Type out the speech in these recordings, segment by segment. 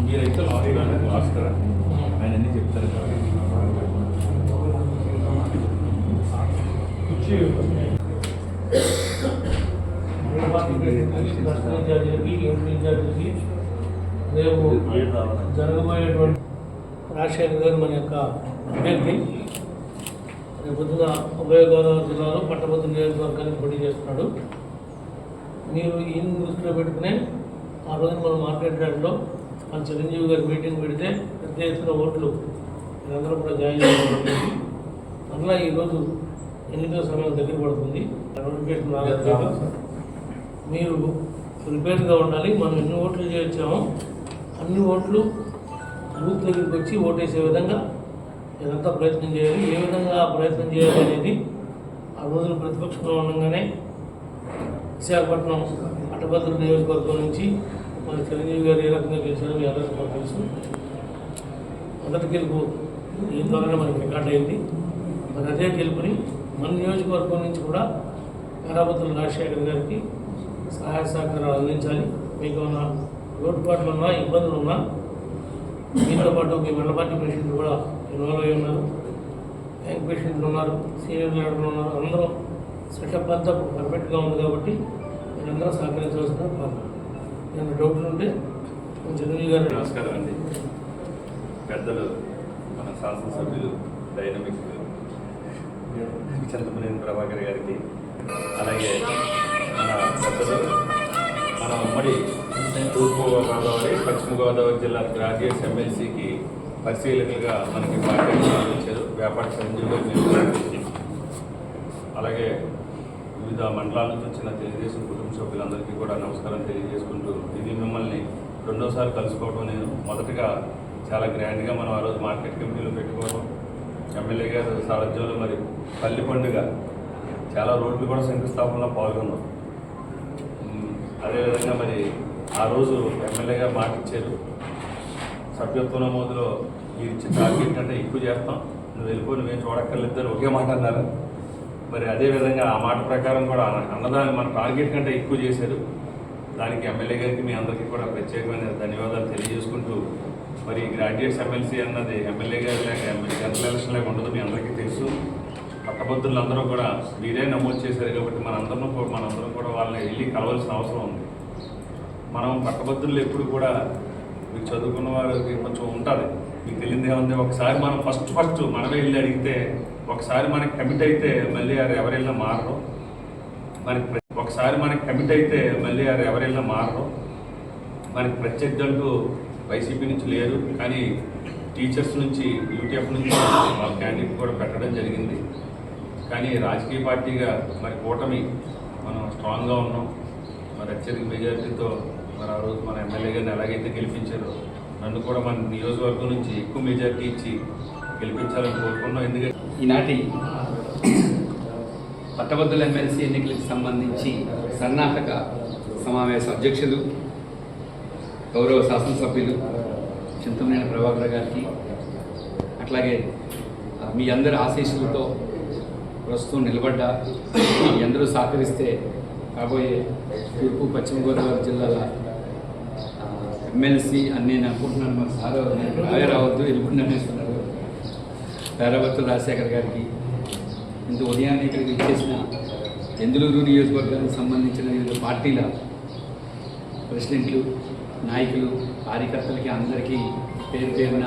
మీరైతే లారీలో రాస్తారా ఆయన అన్ని చెప్తారు రేపు జరగబోయేటువంటి రాజశేఖర్ గారు మన యొక్క అభ్యర్థి రేపు పొద్దున ఉభయ గోదావరి జిల్లాలో పట్టభద్రుల నియోజకవర్గానికి పోటీ చేస్తున్నాడు. మీరు ఈయన దృష్టిలో పెట్టుకునే ఆ రోజు మనం మార్కెట్ యార్డ్లో మన చిరంజీవి గారు మీటింగ్ పెడితే పెద్ద ఎత్తున ఓట్లు మీరందరూ కూడా జాయిన్ చేసుకోండి. అట్లా ఈరోజు ఎన్నికల సమయం దగ్గర పడుతుంది, నోటిఫికేషన్ రాలేదు. మీరు ప్రిపేర్గా ఉండాలి. మనం ఎన్ని ఓట్లు చేయొచ్చామో అన్ని ఓట్లు బూత్ దగ్గరికి వచ్చి ఓటేసే విధంగా ఇదంతా ప్రయత్నం చేయాలి. ఏ విధంగా ప్రయత్నం చేయాలి అనేది ఆ రోజున ప్రతిపక్షంలో ఉండగానే విశాఖపట్నం పట్టభద్రుల నియోజకవర్గం నుంచి మన చిరంజీవి గారు ఏ రకంగా గెలిచారో మీ అందరికీ మాకు తెలుసు. మొదటి గెలుపు ఈ ద్వారానే మనకి రికార్డ్ అయింది. మరి అదే గెలుపుని మన నియోజకవర్గం నుంచి కూడా పేరాపత్రుల రాజశేఖర్ గారికి సహాయ సహకారాలు అందించాలి. మీకు ఉన్న లోటుపాట్లు ఉన్నా, ఇబ్బందులు ఉన్నా, మీతో పాటు మీ మండల పార్టీ ప్రెసిడెంట్లు కూడా ఇన్వాల్వ్ అయి ఉన్నారు, బ్యాంక్ ప్రెసిడెంట్లు ఉన్నారు, సీనియర్ లీడర్లు ఉన్నారు. అందరూ సెటప్ అంతా పర్ఫెక్ట్గా ఉంది కాబట్టి మీరందరూ సహకరించవలసిన పాలన. ఏమైనా డౌట్లు ఉంటే చిరంజీవి గారు. నమస్కారం అండి. పెద్దలు మన శాసనసభ్యులు డైనమిక్ చంద్రమనేని ప్రభాకర్ గారికి, అలాగే మన పెద్దలు మన ఉమ్మడి తూర్పుగోదావరి పశ్చిమ గోదావరి జిల్లా గ్రాడ్యుయేట్స్ ఎమ్మెల్సీకి పరిశీలకులుగా మనకి పార్టీ వచ్చారు. వ్యాపార సంజీవ్ గారు అలాగే వివిధ మండలాల నుంచి వచ్చిన తెలుగుదేశం కుటుంబ సభ్యులందరికీ కూడా నమస్కారం తెలియజేసుకుంటూ ఇది మిమ్మల్ని రెండోసారి కలుసుకోవడం. నేను మొదటగా చాలా గ్రాండ్గా మనం ఆ రోజు మార్కెట్ కమిటీలో పెట్టుకోవడం, ఎమ్మెల్యే గారు సారథ్యంలో మరి పల్లి పండుగ చాలా రోడ్లు కూడా శంకుస్థాపనలో పాల్గొన్నాం. అదేవిధంగా మరి ఆ రోజు ఎమ్మెల్యే గారు మాట ఇచ్చారు, సభ్యత్వ నమోదులో మీరు ఇచ్చిన టార్గెట్ కంటే ఎక్కువ చేస్తాం, నువ్వు వెళ్ళిపోయి నువ్వేం చూడక్కర్లేదు ఒకే మాట అన్నారు. మరి అదేవిధంగా ఆ మాట ప్రకారం కూడా అన్నదాన్ని మన టార్గెట్ కంటే ఎక్కువ చేశారు. దానికి ఎమ్మెల్యే గారికి మీ అందరికీ కూడా ప్రత్యేకమైన ధన్యవాదాలు తెలియజేసుకుంటూ, మరి గ్రాడ్యుయేట్స్ ఎమ్మెల్సీ అన్నది ఎమ్మెల్యే గారు లేక జనరల్ ఎలక్షన్ లేక ఉండదు, మీ అందరికీ తెలుసు. పట్టభద్రులందరూ కూడా మీరే నమోదు చేశారు కాబట్టి మనందరం కూడా వాళ్ళని వెళ్ళి కలవాల్సిన అవసరం ఉంది. మనం పట్టభద్రులు ఎప్పుడు కూడా మీకు చదువుకున్న వారికి కొంచెం ఉంటుంది, మీకు తెలియదు ఏముంది. ఒకసారి మనం ఫస్ట్ మనమే వెళ్ళి అడిగితే, ఒకసారి మనకి కమిట్ అయితే మళ్ళీ ఎవరైనా మారరు. మనకి ప్రత్యర్థి అంటూ వైసీపీ నుంచి లేరు, కానీ టీచర్స్ నుంచి యూటీఎఫ్ నుంచి వాళ్ళ క్యాండిడేట్ కూడా పెట్టడం జరిగింది. కానీ రాజకీయ పార్టీగా మరి కూటమి మనం స్ట్రాంగ్గా ఉన్నాం. మరి అత్యధిక మెజారిటీతో మరి ఆ రోజు మన ఎమ్మెల్యే గారిని ఎలాగైతే గెలిపించారో నన్ను కూడా మన నియోజకవర్గం నుంచి ఎక్కువ మెజారిటీ ఇచ్చి గెలిపించాలని కోరుకున్నాం. ఎందుకంటే ఈనాటి పట్టభద్రుల ఎమ్మెల్సీ ఎన్నికలకు సంబంధించి సన్నాహక సమావేశ అధ్యక్షులు గౌరవ శాసనసభ్యులు చింతమనేని ప్రభాకర్ గారికి, అట్లాగే మీ అందరి ఆశీస్సులతో ప్రస్తుతం నిలబడ్డ మీ అందరూ సహకరిస్తే రాబోయే తూర్పు పశ్చిమ గోదావరి జిల్లాల ఎమ్మెల్సీ అని నేను అనుకుంటున్నాను. మన సార్ రావే రావద్దు వెళ్ళుకుంటున్నారు. పేరవత్తుల రాజశేఖర్ గారికి, ఇంత ఉదయాన్నే ఇక్కడికి ఇచ్చేసిన ఎందులూరు నియోజకవర్గానికి సంబంధించిన వివిధ పార్టీల ప్రెసిడెంట్లు, నాయకులు, కార్యకర్తలకి అందరికీ పేరు పేరున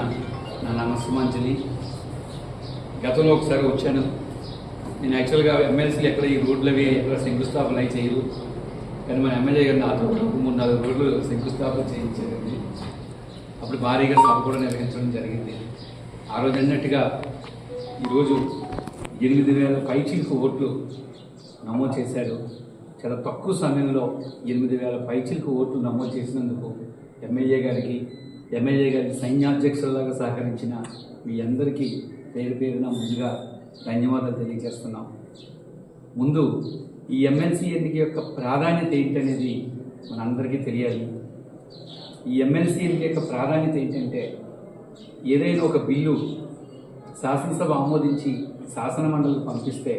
నా నమస్సుమాంజలి. గతంలో ఒకసారి వచ్చాను. నేను యాక్చువల్గా ఎమ్మెల్సీలు ఎక్కడ ఈ రోడ్లవి ఎక్కడ శంకుస్థాపన అయి చేయరు, కానీ మన ఎమ్మెల్యే గారు నాతో 3-4 రోడ్లు శంకుస్థాపన చేయించారండి. అప్పుడు భారీగా సభ కూడా నిర్వహించడం జరిగింది. ఆ రోజు అన్నట్టుగా ఈరోజు 8,000 పైచిలకు ఓట్లు నమోదు చేశారు. చాలా తక్కువ సమయంలో 8,000 పైచిలకు ఓట్లు నమోదు చేసినందుకు ఎమ్మెల్యే గారికి సైన్యాధ్యక్షులాగా సహకరించిన మీ అందరికీ పేరు పేరున ముందుగా ధన్యవాదాలు తెలియజేస్తున్నాం. ముందు ఈ ఎమ్మెల్సీ ఎన్నిక యొక్క ప్రాధాన్యత ఏంటనేది మనందరికీ తెలియాలి. ఈ ఎమ్మెల్సీ ఎన్నిక యొక్క ప్రాధాన్యత ఏంటంటే, ఏదైనా ఒక బిల్లు శాసనసభ ఆమోదించి శాసనమండలికి పంపిస్తే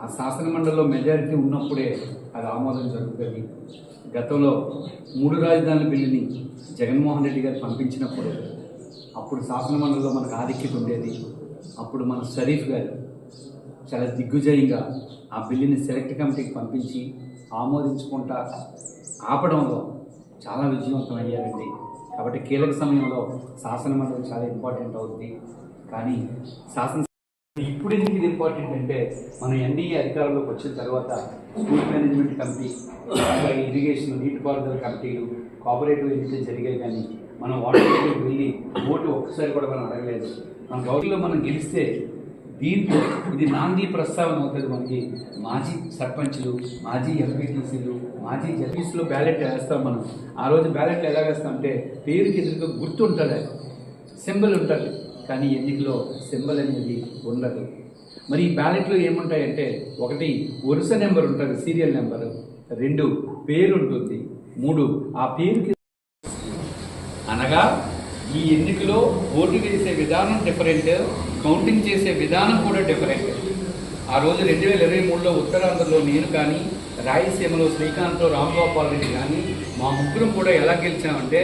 ఆ శాసనమండలిలో మెజారిటీ ఉన్నప్పుడే అది ఆమోదం జరుగుతుంది. గతంలో 3 రాజధానుల బిల్లుని జగన్మోహన్ రెడ్డి గారు పంపించినప్పుడు అప్పుడు శాసనమండలిలో మనకు ఆధిక్యత ఉండేది. అప్పుడు మన షరీఫ్ గారు చాలా దిగ్విజయంగా ఆ బిల్లుని సెలెక్ట్ కమిటీకి పంపించి ఆమోదించుకుంటా ఆపడంలో చాలా విజయవంతం అయ్యారండి. కాబట్టి కీలక సమయంలో శాసనమండలి చాలా ఇంపార్టెంట్ అవుతుంది. కానీ ఇప్పుడు ఎందుకు ఇది ఇంపార్టెంట్ అంటే, మనం ఎన్డీఏ అధికారంలోకి వచ్చిన తర్వాత స్కూల్ మేనేజ్మెంట్ కమిటీ, అలాగే ఇరిగేషన్, నీటిపారుదల కమిటీలు, కోఆపరేటివ్ ఎన్నికలు జరిగాయి. కానీ మనం వాటర్ వెళ్ళి ఓటు ఒక్కసారి కూడా మనం అడగలేదు. మన గౌరీలో మనం గెలిస్తే దీంట్లో ఇది నాంది ప్రస్తావన అవుతుంది. మనకి మాజీ సర్పంచ్లు, మాజీ ఎంపీటీసీలు, మాజీ జడ్పీసీలో బ్యాలెట్ వేస్తాం. మనం ఆ రోజు బ్యాలెట్లు ఎలా వేస్తాం అంటే, పేరుకి ఎదురుగా గుర్తు ఉంటుంది, సింబల్ ఉంటుంది. కానీ ఎన్నికలో సింబల్ అనేది ఉండదు. మరి ఈ బ్యాలెట్లో ఏముంటాయంటే, 1 వరుస నెంబర్ ఉంటుంది, సీరియల్ నెంబరు, 2 పేరు ఉంటుంది, 3 ఆ పేరుకి అనగా ఈ ఎన్నికలో ఓటు వేసే విధానం డిఫరెంట్, కౌంటింగ్ చేసే విధానం కూడా డిఫరెంట్. ఆ రోజు 2023లో ఉత్తరాంధ్రలో నేను కానీ, రాయలసీమలో శ్రీకాంత్తో రామ్ గోపాల్ రెడ్డి కానీ, మా ముగ్గురం కూడా ఎలా గెలిచామంటే